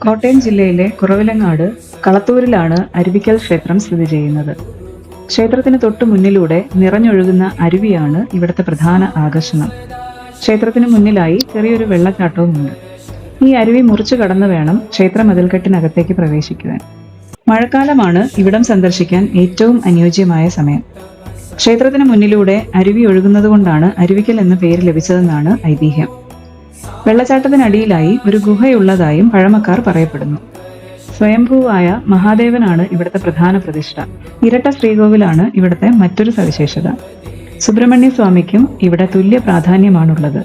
കോട്ടയം ജില്ലയിലെ കുറവിലങ്ങാട് കളത്തൂരിലാണ് അരുവിക്കൽ ക്ഷേത്രം സ്ഥിതി ചെയ്യുന്നത്. ക്ഷേത്രത്തിന് തൊട്ടു മുന്നിലൂടെ നിറഞ്ഞൊഴുകുന്ന അരുവിയാണ് ഇവിടുത്തെ പ്രധാന ആകർഷണം. ക്ഷേത്രത്തിന് മുന്നിലായി ചെറിയൊരു വെള്ളച്ചാട്ടവുമുണ്ട്. ഈ അരുവി മുറിച്ചു കടന്നു വേണം ക്ഷേത്ര മതിൽക്കെട്ടിനകത്തേക്ക് പ്രവേശിക്കുവാൻ. മഴക്കാലമാണ് ഇവിടം സന്ദർശിക്കാൻ ഏറ്റവും അനുയോജ്യമായ സമയം. ക്ഷേത്രത്തിന് മുന്നിലൂടെ അരുവി ഒഴുകുന്നതുകൊണ്ടാണ് അരുവിക്കൽ എന്ന പേര് ലഭിച്ചതെന്നാണ് ഐതിഹ്യം. വെള്ളച്ചാട്ടത്തിനടിയിലായി ഒരു ഗുഹയുള്ളതായും പഴമക്കാർ പറയപ്പെടുന്നു. സ്വയംഭൂവായ മഹാദേവനാണ് ഇവിടുത്തെ പ്രധാന പ്രതിഷ്ഠ. ഇരട്ട ശ്രീകോവിലാണ് ഇവിടുത്തെ മറ്റൊരു സവിശേഷത. സുബ്രഹ്മണ്യ സ്വാമിക്കും ഇവിടെ തുല്യ പ്രാധാന്യമാണുള്ളത്.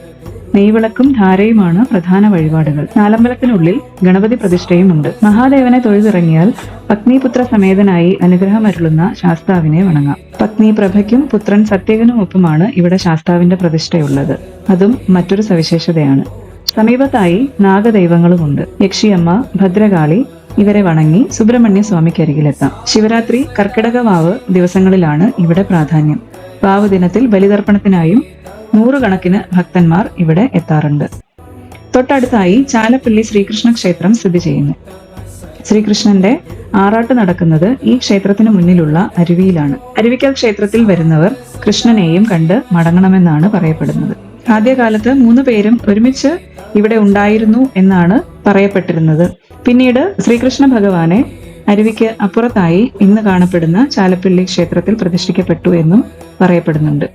നെയ്വിളക്കും ധാരയുമാണ് പ്രധാന വഴിപാടുകൾ. നാലമ്പലത്തിനുള്ളിൽ ഗണപതി പ്രതിഷ്ഠയുമുണ്ട്. മഹാദേവനെ തൊഴുതിറങ്ങിയാൽ പത്നിപുത്ര സമേതനായി അനുഗ്രഹമരുളുന്ന ശാസ്താവിനെ വണങ്ങാം. പത്നി പ്രഭയ്ക്കും പുത്രൻ സത്യകനുമൊപ്പമാണ് ഇവിടെ ശാസ്താവിന്റെ പ്രതിഷ്ഠയുള്ളത്. അതും മറ്റൊരു സവിശേഷതയാണ്. സമീപത്തായി നാഗദൈവങ്ങളുമുണ്ട്. യക്ഷിയമ്മ, ഭദ്രകാളി ഇവരെ വണങ്ങി സുബ്രഹ്മണ്യ സ്വാമിക്കരികിലെത്താം. ശിവരാത്രി, കർക്കിടക വാവ് ദിവസങ്ങളിലാണ് ഇവിടെ പ്രാധാന്യം. വാവ് ദിനത്തിൽ ബലിതർപ്പണത്തിനായും നൂറുകണക്കിന് ഭക്തന്മാർ ഇവിടെ എത്താറുണ്ട്. തൊട്ടടുത്തായി ചാലപ്പള്ളി ശ്രീകൃഷ്ണ ക്ഷേത്രം സ്ഥിതി ചെയ്യുന്നു. ശ്രീകൃഷ്ണന്റെ ആറാട്ട് നടക്കുന്നത് ഈ ക്ഷേത്രത്തിന് മുന്നിലുള്ള അരുവിയിലാണ്. അരുവിക്കൽ ക്ഷേത്രത്തിൽ വരുന്നവർ കൃഷ്ണനെയും കണ്ട് മടങ്ങണമെന്നാണ് പറയപ്പെടുന്നത്. ആദ്യകാലത്ത് 3 പേരും ഒരുമിച്ച് ഇവിടെ ഉണ്ടായിരുന്നു എന്നാണ് പറയപ്പെട്ടിരുന്നത്. പിന്നീട് ശ്രീകൃഷ്ണ ഭഗവാനെ അരുവിക്ക് അപ്പുറത്തായി ഇന്ന് കാണപ്പെടുന്ന ചാലപ്പള്ളി ക്ഷേത്രത്തിൽ പ്രതിഷ്ഠിക്കപ്പെട്ടു എന്നും പറയപ്പെടുന്നുണ്ട്.